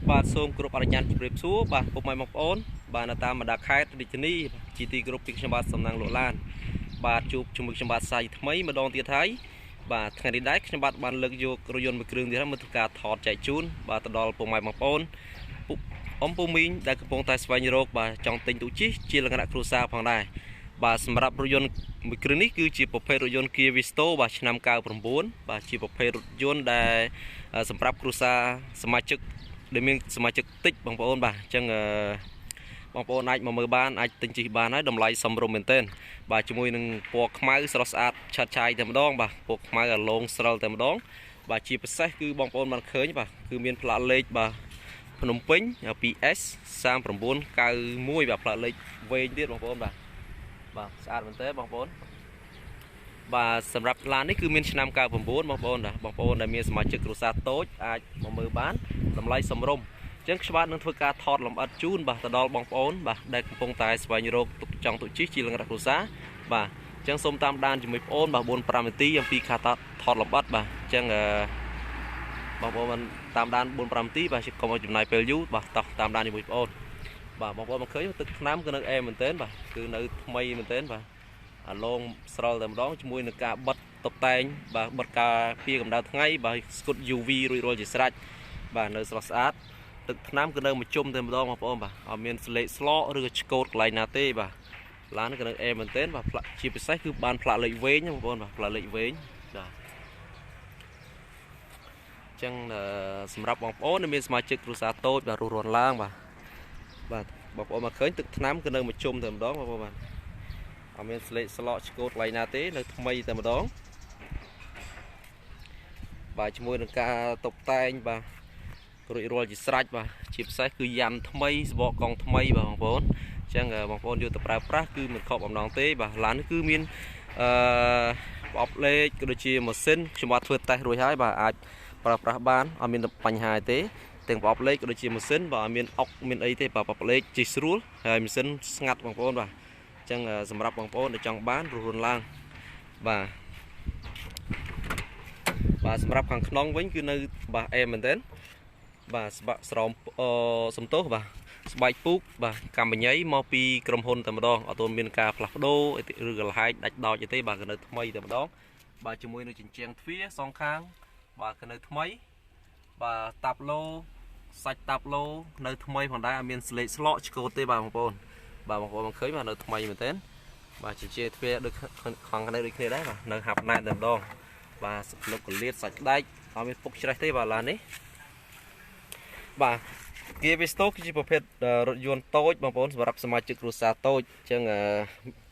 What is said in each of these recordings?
បាទសូមគោរពអនុញ្ញាតជម្រាបសួរបាទពុកម៉ែបងប្អូនបាទនៅតាមបណ្ដាខេត្តរាជធានីជាទីគោរពពីខ្ញុំបាទសំណាងលោកឡានបាទជួបជាមួយខ្ញុំបាទសាយថ្មីម្ដងទៀតហើយបាទថ្ងៃនេះដែរខ្ញុំបាទបានលើកយករថយន្តមួយគ្រឿងទៀតហើយមកធ្វើការថតចែកជូនបាទទៅដល់ពុកម៉ែបងប្អូនអ៊ំពូមីងដែលកំពុងតែស្វែងរកបាទចង់ទិញទូជិះជាលក្ខណៈគ្រួសារផងដែរបាទសម្រាប់រថយន្តមួយគ្រឿងនេះគឺជាប្រភេទរថយន្ត Kia Visto បាទឆ្នាំ99បាទជាប្រភេទរថយន្តដែលសម្រាប់គ្រួសារសមាជិកដែលមានសមាជិកតិចបងប្អូនបាទអញ្ចឹងបងប្អូនអាចមកមើលបានអាចទិញជិះបានហើយតម្លៃសមរម្យមែនទែនបាទជាមួយនឹងពណ៌ខ្មៅស្រស់ស្អាតឆើតឆាយតែម្ដងបាទពណ៌ខ្មៅអាឡូងស្រិលតែម្ដងបាទជាពិសេសគឺបងប្អូនបានឃើញបាទគឺមានផ្លាកលេខបាទភ្នំពេញ 2S 3991បាទផ្លាកលេខវែងទៀតបងប្អូនបាទស្អាតមែនទេបងប្អូនបាទសម្រាប់ឡាននេះគឺមានឆ្នាំ99បងប្អូនណាបងប្អូនដែលមានសមាជិកគ្រួសារតូចអាចមកមើលបានតម្លៃសមរម្យអញ្ចឹងខ្ញុំបាទនឹងធ្វើការថតលម្អិតជូនបាទទៅដល់បងប្អូនបាទដែលកំពុងតែស្វែងរកចង់ទូជិះជាលក្ខណៈគ្រួសារបាទអញ្ចឹងសូមតាមដានជាមួយបងប្អូនបាទ 4-5 នាទីអំពីការថតលម្អិតបាទអញ្ចឹងបងប្អូនបានតាមដាន 4-5 នាទីបាទកុំឲ្យចំណាយពេលយូរបាទតោះតាមដានជាមួយបងប្អូនបាទបងប្អូនមកឃើញទឹកថ្នាំគឺនៅអែមមែនទែនបាទគឺនៅថ្មីមែនទែនបាទអាឡងស្រលតែម្ដងជាមួយនឹងការបិទតុបតែងបាទបិទការពារកម្ដៅថ្ងៃបាទស្គុត UV រួចរាល់ជាស្រេចបាទនៅស្រស់ស្អាតទឹកថ្នាំគឺនៅមួយជុំតែម្ដងបងប្អូនបាទអត់មានស្លេកស្លោកឬឆ្កូតកន្លែងណាទេបាទឡានគឺនៅអែមមែនទែនបាទផ្លាកជាពិសេសគឺបានផ្លាកលេខវែងបងប្អូនបាទផ្លាកលេខវែងបាទអញ្ចឹងសម្រាប់បងប្អូនដែលមានសមាជិកគ្រួសារតូចបាទរស់រាន់ឡើងបាទបងប្អូនមកឃើញទឹកថ្នាំគឺនៅមួយជុំតែម្ដងបងប្អូនបាទអត់មានស្លេកស្លោកឆ្កូតកន្លែងណាទេនៅថ្មីតែម្ដងបាទជាមួយនឹងការតុបតែងបាទរួចរាល់ជាស្រេចបាទជាពិសេសគឺយ៉ាំថ្មីស្បកកង់ថ្មីបាទបងប្អូនអញ្ចឹងបងប្អូនយកទៅប្រើប្រាស់គឺមិនខកបំណងទេបាទឡាននេះគឺមានប្រអប់លេខក៏ដូចជាម៉ាស៊ីនខ្ញុំបាទធ្វើតេស្តរួចហើយបាទអាចប្រើប្រាស់បានអត់មានបញ្ហាទេទាំងប្រអប់លេខក៏ដូចជាម៉ាស៊ីនបាទអត់មានអុកមានអីទេបាទប្រអប់លេខជិះស្រួលហើយម៉ាស៊ីនស្ងាត់បងប្អូនបាទអញ្ចឹងសម្រាប់បងប្អូនដែលចង់បានរស់រានឡើងបាទសម្រាប់ខាងក្នុងវិញគឺនៅបាទអែមមែនទែនបាទស្បាក់ស្រោមសំទោសបាទស្បែកពូកបាទកម្ពុជាមកពីក្រុមហ៊ុនតែម្ដងអត់ទាន់មានការផ្លាស់ប្ដូរឬកលហែកដាច់ដោចទេបាទគឺនៅថ្មីតែម្ដងបាទជាមួយនឹងជញ្ជាំងទ្វារសងខាងបាទគឺនៅថ្មីបាទតាប់ឡូសាច់តាប់ឡូនៅថ្មីផងដែរអត់មានស្លេកស្លោកឆ្កូតទេបាទបងប្អូនមកឃើញបាទនៅថ្មីមែនទែនបាទជញ្ជាំងទ្វារដូចខាងនេះដូចគ្នាដែរបាទនៅហាប់ណែតតែម្ដងបាទលុបកលៀតសាច់ដែកអត់មានពុកច្រេះទេបាទឡាននេះបាទ Kia Visto គឺជាប្រភេទរថយន្តតូចបងប្អូនសម្រាប់សមាជិកគ្រួសារតូចអញ្ចឹង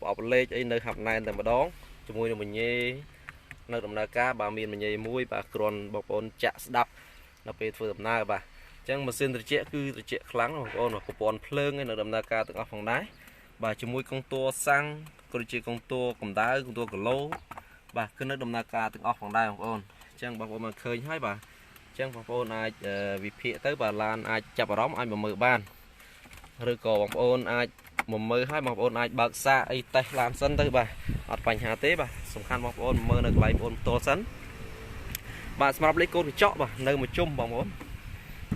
ប្រអប់លេខអីនៅហាប់ណែនតែម្ដងជាមួយនឹងមញេនៅដំណើរការបាទមានមញេមួយបាទគ្រាន់បងប្អូនចាក់ស្ដាប់នៅពេលធ្វើដំណើរបាទអញ្ចឹងម៉ាស៊ីនត្រជាក់គឺត្រជាក់ខ្លាំងបងប្អូនប្រព័ន្ធភ្លើងនៅដំណើរការទាំងអស់ផងដែរបាទជាមួយកុងតួសាំងក៏ដូចជាកុងតួកម្ដៅកុងតួគីឡូបាទគឺនៅដំណើរការទាំងអស់ផងដែរបងប្អូនអញ្ចឹងបងប្អូនមកឃើញហើយបាទអញ្ចឹងបងប្អូនអាចវិភាគទៅបាទឡានអាចចាប់អារម្មណ៍អាចមកមើលបានឬក៏បងប្អូនអាចមកមើលហើយបងប្អូនអាចបើកសាកអីតេស្តឡានសិនទៅបាទអត់បញ្ហាទេបាទសំខាន់បងប្អូនមើលនៅកន្លែងបងប្អូនផ្ទាល់សិនបាទសម្រាប់លេខកូនកញ្ចក់បាទនៅមួយជុំបងប្អូន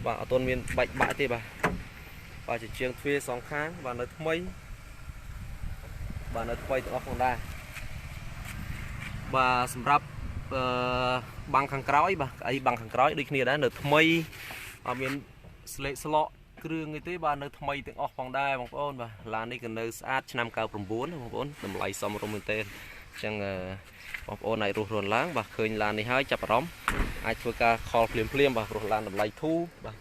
បាទអត់ទាន់មានបាច់បាក់ទេបាទជញ្ជាំងទ្វារសងខាងបាទនៅថ្មីទាំងអស់ផងដែរបាទសម្រាប់បាំងខាងក្រោយបាទអីបាំងខាងក្រោយដូចគ្នាដែរនៅថ្មីអត់មានស្លេកស្លោកគ្រឿងអីទេបាទនៅថ្មីទាំងអស់ផងដែរបងប្អូនបាទឡាននេះក៏នៅស្អាតឆ្នាំ99បងប្អូនតម្លៃសមរម្យមែនទែនអញ្ចឹងបងប្អូនអាចរស់រានឡើងបាទឃើញឡាននេះហើយចាប់អារម្មណ៍អាចធ្វើការខលភ្លាមបាទរស់ឡានតម្លៃធូរបាទ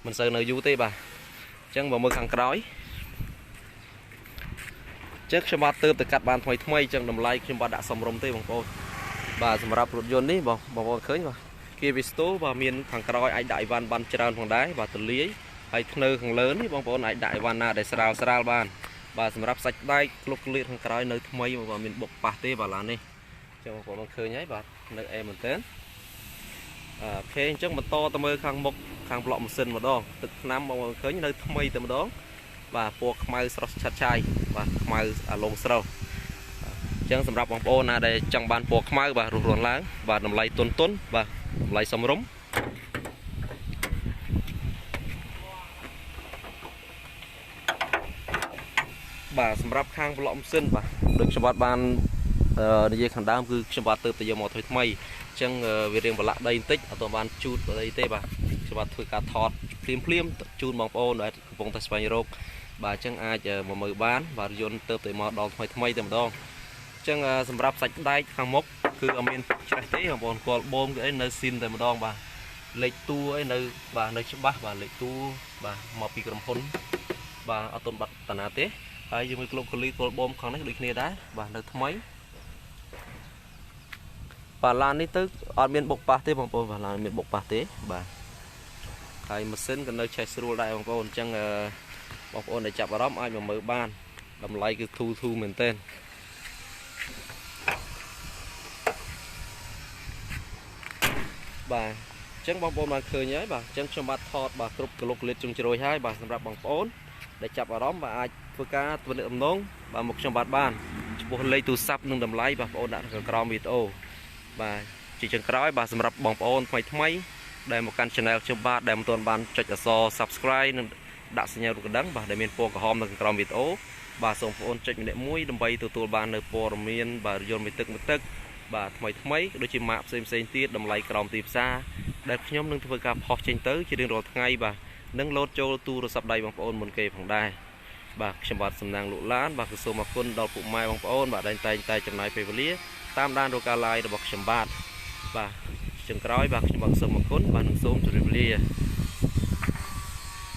មិនសូវនៅយូរទេបាទអញ្ចឹងមកមើលខាងក្រោយចឹងខ្ញុំបាទទើបតែកាត់បានថ្មីអញ្ចឹងតម្លៃខ្ញុំបាទដាក់សមរម្យទេបងប្អូនបាទសម្រាប់រថយន្តនេះបងប្អូនឃើញបាទ Kia Visto បាទមានខាងក្រោយអាចដាក់អីវ៉ាន់បានច្រើនផងដែរបាទទលាយហើយធ្នើខាងលើនេះបងប្អូនអាចដាក់អីវ៉ាន់ណាដែលស្រាលបានបាទសម្រាប់សាច់ដែកក្លុកក្លៀតខាងក្រោយនៅថ្មីបងប្អូនមានបុកប៉ះទេបាទឡាននេះចឹងបងប្អូនឃើញហើយបាទនៅអែមែនទែនអូខេអញ្ចឹងបន្តទៅមើលខាងមុខខាងប្លុកម៉ាស៊ីនម្ដងទឹកថ្នាំបងប្អូនឃើញនៅថ្មីតែម្ដងបាទពណ៌ខ្មៅស្រស់ឆាត់ឆាយបាទខ្មៅអាឡូងស្រស់អញ្ចឹងសម្រាប់បងប្អូនណាដែលចង់បានពណ៌ខ្មៅបាទរស់រានឡើងបាទតម្លៃទុនបាទតម្លៃសមរម្យ bà sầm rập khang lọm xin bà được cho bạn ban như khán đam cứ cho bạn từ giờ một thôi mày chẳng việc riêng bà lạ đây tích ở toàn ban chút ở đây tê bà cho bạn thôi cả thọt phim chun bằng ôn đấy vùng tây Spain rốc bà chẳng ai chờ mà mời bán và dồn từ từ mà đòn thôi mày tầm đòn chẳng sầm rập sạch đây khang mốc cứ ở miền trái tế ở bọn cò bom cái nơi xin tầm đòn bà lệch tu ấy nơi bà nơi chấp bát bà lệch tu bà mọc bị cầm phun bà ở tuần bát tận á tế ai dùng cái lồng cলি cò bom khang này được kia đá bà nơi mấy bà lan đi tức ở miền bộc bát tế bằng bom bà lan miền bộc bát tế bà hay mà xin cái nơi chạy sưu đại bằng bom chẳng bọc ôn để chạm vào đó ai mà mở ban làm lại cái thu mình tên bà chẳng bóng bóng mà khơi nhớ bà chẳng cho bà thọt bà cục cái lục liệt chung rồi hai bà sắm rạp bằng ôn để chạm vào đó bà ai vừa cá vừa được nón bà một trong bát ban bộ lấy tu sắp nâng đầm lấy bà ôn đã được cào video bà chỉ chẳng cào bà sắm rạp bằng ôn thay đây một kênh channel cho bà để một tuần ban cho so subscribe đã sinh nhau được đắng bà để miền phố của hôm được cào video bàส่งôn cho để mũi đầm bay từ tuần ban nơi phố miền bà dồn một tức bà thay đôi chim mạp xem tiết đầm lấy cào tìm xa để nhóm nâng thôi gặp học trên tới chỉ đường rồi ngay bà nâng lót cho tu rồi sắp đây bằng ôn một kề phòng đai bà xem bát sầm nang lụa lán bà cứ số mà quân đào phụ mai bằng ôn bà đánh tay chừng này về lia tam đan rồi ca lai được bọc xem bát bà chừng cõi bà xem bát số mà quân bà nâng số chừng lia